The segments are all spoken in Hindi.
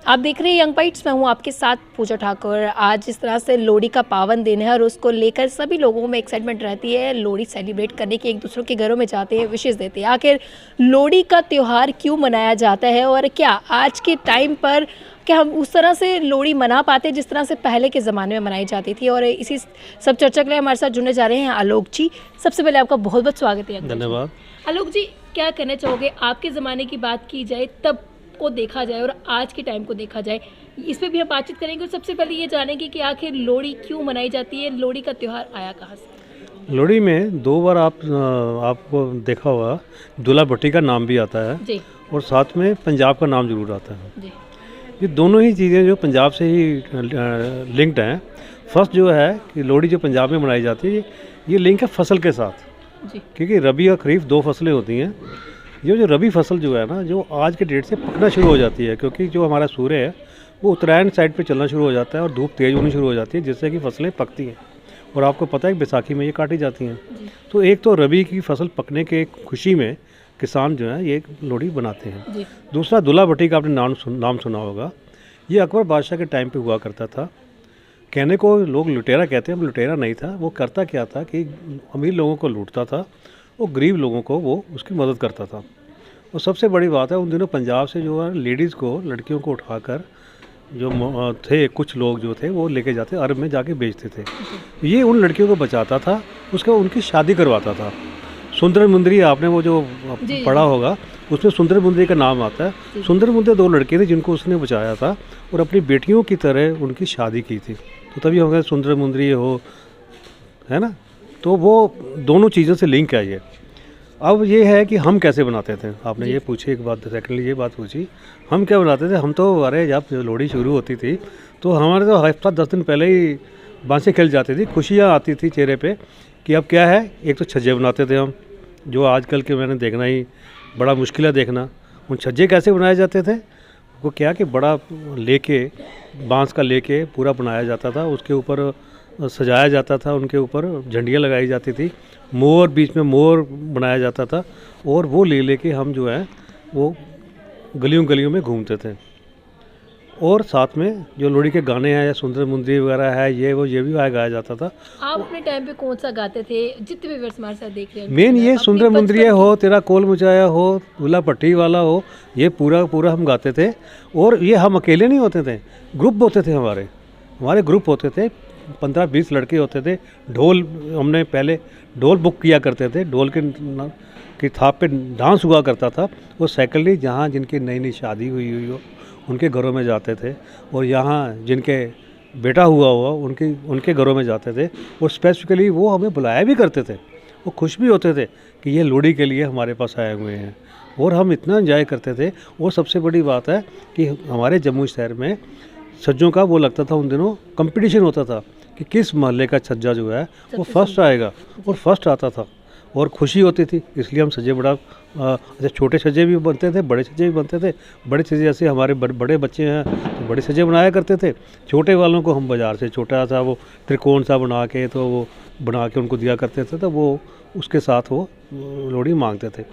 आप देख रहे हैं यंग बाइट्स, मैं हूं आपके साथ पूजा ठाकुर। आज जिस तरह से लोहड़ी का पावन दिन है और उसको लेकर सभी लोगों में एक्साइटमेंट रहती है, लोहड़ी सेलिब्रेट करने की, एक दूसरों के घरों में जाते हैं, विशेष देते हैं। आखिर लोहड़ी का त्यौहार क्यों मनाया जाता है और क्या आज के टाइम पर क्या हम उस तरह से लोहड़ी मना पाते हैं जिस तरह से पहले के ज़माने में मनाई जाती थी? और इसी सब चर्चा के लिए हमारे साथ जुड़ने जा रहे हैं आलोक जी। सबसे पहले आपका बहुत बहुत स्वागत है। धन्यवाद। आलोक जी, क्या कहना चाहोगे, आपके ज़माने की बात की जाए, तब को देखा जाए और आज के टाइम को देखा जाए, इस पे भी हम बातचीत करेंगे। और सबसे पहले ये जानेंगे कि आखिर लोहड़ी क्यों मनाई जाती है, लोहड़ी का त्यौहार आया कहाँ से? लोहड़ी में दो बार आपको देखा होगा, दूल्हा भट्टी का नाम भी आता है जी और साथ में पंजाब का नाम जरूर आता है। जी ये दोनों ही चीज़ें जो पंजाब से ही लिंक्ड हैं। फर्स्ट जो है कि लोहड़ी जो पंजाब में मनाई जाती है, ये लिंक है फसल के साथ, जी क्योंकि रबी और खरीफ दो फसलें होती हैं। ये जो रबी फसल जो है ना, जो आज के डेट से पकना शुरू हो जाती है, क्योंकि जो हमारा सूर्य है वो उत्तरायण साइड पे चलना शुरू हो जाता है और धूप तेज़ होनी शुरू हो जाती है, जिससे कि फसलें पकती हैं। और आपको पता है कि बैसाखी में ये काटी जाती हैं। तो एक तो रबी की फसल पकने के खुशी में किसान जो है ये लोहड़ी बनाते हैं। जी दूसरा दूल्हा भट्टी का आपने नाम सुना होगा। ये अकबर बादशाह के टाइम पे हुआ करता था। कहने को लोग लुटेरा कहते हैं, लुटेरा नहीं था। वो करता क्या था कि अमीर लोगों को लूटता था और गरीब लोगों को वो उसकी मदद करता था। और सबसे बड़ी बात है, उन दिनों पंजाब से जो है लेडीज़ को, लड़कियों को उठाकर जो थे कुछ लोग जो थे वो लेके जाते, अरब में जाके बेचते थे। ये उन लड़कियों को बचाता था, उसके उनकी शादी करवाता था। सुंदर मुंदरी आपने वो जो पढ़ा होगा, उसमें सुंदर मुंदरी का नाम आता है। सुंदर मुंदरी दो लड़के थे जिनको उसने बचाया था और अपनी बेटियों की तरह उनकी शादी की थी। तो तभी हो गया सुंदर मुंदरी हो, है ना। तो वो दोनों चीज़ों से लिंक है ये। अब ये है कि हम कैसे बनाते थे, आपने ये पूछी एक बात, सेकेंडली ये बात पूछी हम क्या बनाते थे। हम तो अरे जब लोहड़ी शुरू होती थी तो हमारे तो हफ्ता 10 दिन पहले ही बांसें खेल जाती थी, खुशियाँ आती थी चेहरे पे कि अब क्या है। एक तो छज्जे बनाते थे हम, जो आजकल के मैंने देखना ही बड़ा मुश्किल है देखना। उन छज्जे कैसे बनाए जाते थे, वो क्या कि बड़ा लेके बांस का लेके पूरा बनाया जाता था, उसके ऊपर सजाया जाता था, उनके ऊपर झंडियाँ लगाई जाती थी, मोर, बीच में मोर बनाया जाता था। और वो लेके हम जो है वो गलियों गलियों में घूमते थे। और साथ में जो लोहड़ी के गाने हैं या सुंदर मुंदरी वगैरह है, ये भी गाया जाता था। आप अपने टाइम पे कौन सा गाते थे? जितने भी हमारे साथ देख रहे हैं, मेन ये सुंदर मुंदरी हो, तेरा कोल मुचाया हो, दूल्हा भट्टी वाला हो, ये पूरा हम गाते थे। और ये हम अकेले नहीं होते थे, ग्रुप होते थे हमारे ग्रुप होते थे, 15-20 लड़के होते थे। ढोल, हमने पहले ढोल बुक किया करते थे, ढोल की थाप पे डांस हुआ करता था। वो सेकेंडली जहाँ जिनकी नई नई शादी हुई हो उनके घरों में जाते थे, और यहाँ जिनके बेटा हुआ उनके घरों में जाते थे। और स्पेसिफिकली वो हमें बुलाया भी करते थे, वो खुश भी होते थे कि ये लोहड़ी के लिए हमारे पास आए हुए हैं। और हम इतना एंजॉय करते थे। और सबसे बड़ी बात है कि हमारे जम्मू शहर में छज्जों का वो लगता था, उन दिनों कंपटीशन होता था कि किस मोहल्ले का छज्जा जो है वो फर्स्ट आएगा, और फर्स्ट आता था और खुशी होती थी। इसलिए हम छज्जे बड़ा अच्छा, छोटे छज्जे भी बनते थे, बड़े छज्जे भी बनते थे। बड़े छज्जे जैसे हमारे बड़े बच्चे हैं तो बड़े छज्जे बनाया करते थे। छोटे वालों को हम बाज़ार से छोटा सा वो त्रिकोण सा बना के उनको दिया करते थे, तो वो उसके साथ वो लोहड़ी मांगते थे।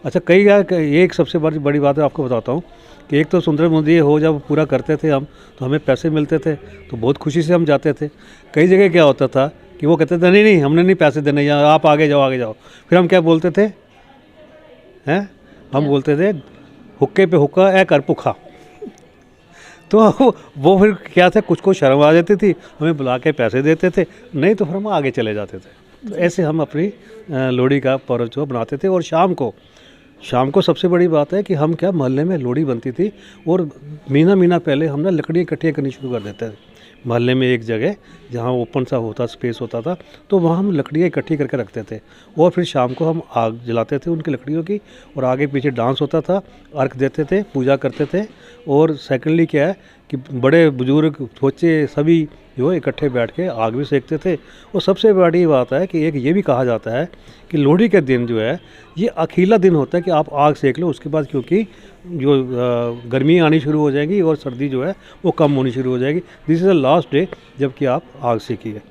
अच्छा, ये एक सबसे बड़ी बात है, आपको बताता हूँ कि एक तो सुंदर मुंदरी हो जब पूरा करते थे हम, तो हमें पैसे मिलते थे, तो बहुत खुशी से हम जाते थे। कई जगह क्या होता था कि वो कहते थे नहीं हमने नहीं पैसे देने, या आप आगे जाओ। फिर हम क्या बोलते थे, हम बोलते थे हुक्के पे हुक्का ए कर भुखा। तो वो फिर क्या था, कुछ को शर्म आ जाती थी, हमें बुला के पैसे देते थे, नहीं तो फिर हम आगे चले जाते थे। तो ऐसे हम अपनी लोहड़ी का पर्व जो बनाते थे। और शाम को सबसे बड़ी बात है कि हम क्या, मोहल्ले में लोहड़ी बनती थी और महीना पहले हम ना लकड़ियाँ इकट्ठियाँ करनी शुरू कर देते थे। मोहल्ले में एक जगह जहाँ ओपन सा स्पेस होता था, तो वहाँ हम लकड़ियाँ इकट्ठी करके रखते थे। और फिर शाम को हम आग जलाते थे उनकी लकड़ियों की, और आगे पीछे डांस होता था, अर्घ देते थे, पूजा करते थे। और सेकेंडली क्या है कि बड़े बुजुर्ग बच्चे सभी जो इकट्ठे बैठ के आग भी सेकते थे। और सबसे बड़ी बात है कि एक ये भी कहा जाता है कि लोहड़ी के दिन जो है ये अकेला दिन होता है कि आप आग सेक लो, उसके बाद क्योंकि जो गर्मी आनी शुरू हो जाएगी और सर्दी जो है वो कम होनी शुरू हो जाएगी। This is the last day जबकि आप आग सेकिए।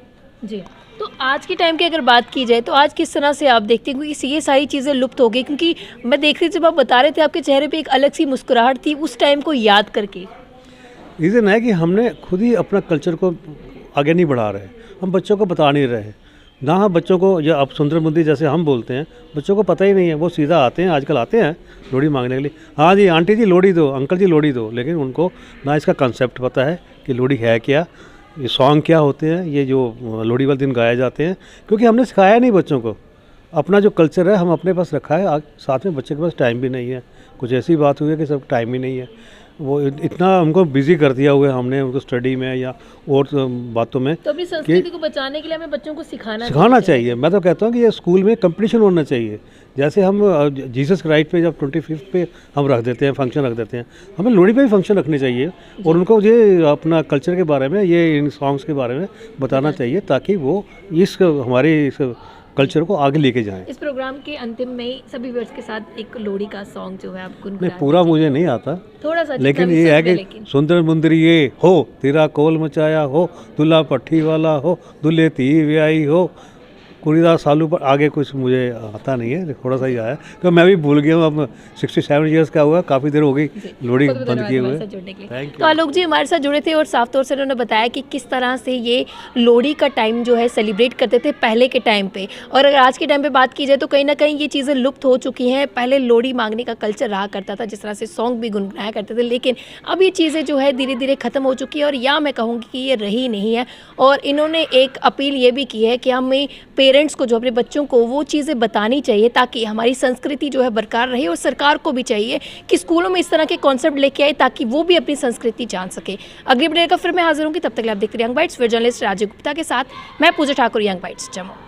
जी, तो आज के टाइम की अगर बात की जाए तो आज किस तरह से आप देखते हैं, क्योंकि ये सारी चीज़ें लुप्त हो गई? क्योंकि मैं देख रही थी, जब आप बता रहे थे आपके चेहरे पे एक अलग सी मुस्कुराहट थी उस टाइम को याद करके। रीज़न है कि हमने खुद ही अपना कल्चर को आगे नहीं बढ़ा रहे, हम बच्चों को बता नहीं रहे ना। हम बच्चों को, या अब सुंदर मुंदी जैसे हम बोलते हैं, बच्चों को पता ही नहीं है। वो सीधा आते हैं, आजकल आते हैं लोड़ी मांगने के लिए, हाँ जी आंटी जी लोड़ी दो, अंकल जी लोड़ी दो, लेकिन उनको ना इसका कंसेप्ट पता है कि लोड़ी है क्या, ये सॉन्ग क्या होते हैं, ये जो लोड़ी वाले दिन गाए जाते हैं, क्योंकि हमने सिखाया नहीं बच्चों को। अपना जो कल्चर है हम अपने पास रखा है, साथ में बच्चे के पास टाइम भी नहीं है। कुछ ऐसी बात हुई है कि सब टाइम ही नहीं है, वो इतना हमको बिजी कर दिया हुआ है हमने उनको स्टडी में या और बातों में। तो अपनी संस्कृति को बचाने के लिए हमें बच्चों को सिखाना चाहिए। मैं तो कहता हूँ कि ये स्कूल में कंपटीशन होना चाहिए। जैसे हम जीसस क्राइस्ट पे जब 25 पे हम रख देते हैं, फंक्शन रख देते हैं, हमें लोहड़ी पे भी फंक्शन रखने चाहिए और उनको ये अपना कल्चर के बारे में, ये इन सॉन्ग्स के बारे में बताना चाहिए, ताकि वो इस हमारे इस कल्चर को आगे लेके जाएं। इस प्रोग्राम के अंतिम में सभी व्यूअर्स के साथ एक लोहड़ी का सॉन्ग जो है आप नहीं, पूरा मुझे नहीं आता थोड़ा सा, लेकिन ये है कि सुंदर मुंदरी ये हो, तेरा कोल मचाया हो, दूल्हा पट्टी वाला हो, दूल्हे ती व्याई हो, कुड़ीदास सालू पर। आगे कुछ मुझे आता नहीं है, थोड़ा सा ही आया, तो मैं भी भूल गया हूँ। अब 67 ईयर्स का हुआ, काफ़ी देर हो गई लोहड़ी बंद किए हुए। तो आलोक जी हमारे साथ जुड़े थे और साफ तौर से उन्होंने बताया कि किस तरह से ये लोहड़ी का टाइम जो है सेलिब्रेट करते थे पहले के टाइम पे, और अगर आज के टाइम पे बात की जाए तो कहीं ना कहीं ये चीज़ें लुप्त हो चुकी हैं। पहले लोहड़ी मांगने का कल्चर रहा करता था, जिस तरह से सॉन्ग भी गुनगुनाया करते थे, लेकिन अब ये चीज़ें जो है धीरे धीरे ख़त्म हो चुकी है, और या मैं कहूँगी कि ये रही नहीं है। और इन्होंने एक अपील ये भी की है कि हमें पेरेंट्स को, जो अपने बच्चों को वो चीज़ें बतानी चाहिए ताकि हमारी संस्कृति जो है बरकरार रहे, और सरकार को भी चाहिए कि स्कूलों में इस तरह के कॉन्सेप्ट लेके आए ताकि वो भी अपनी संस्कृति जान सके। अगली वीडियो का फिर मैं हाजिर होंगी, तब तक आप देखते रहिए यंग बाइट्स। फिर जर्नलिस्ट राजीव गुप्ता के साथ मैं पूजा ठाकुर, यंग बाइट्स जम्मू।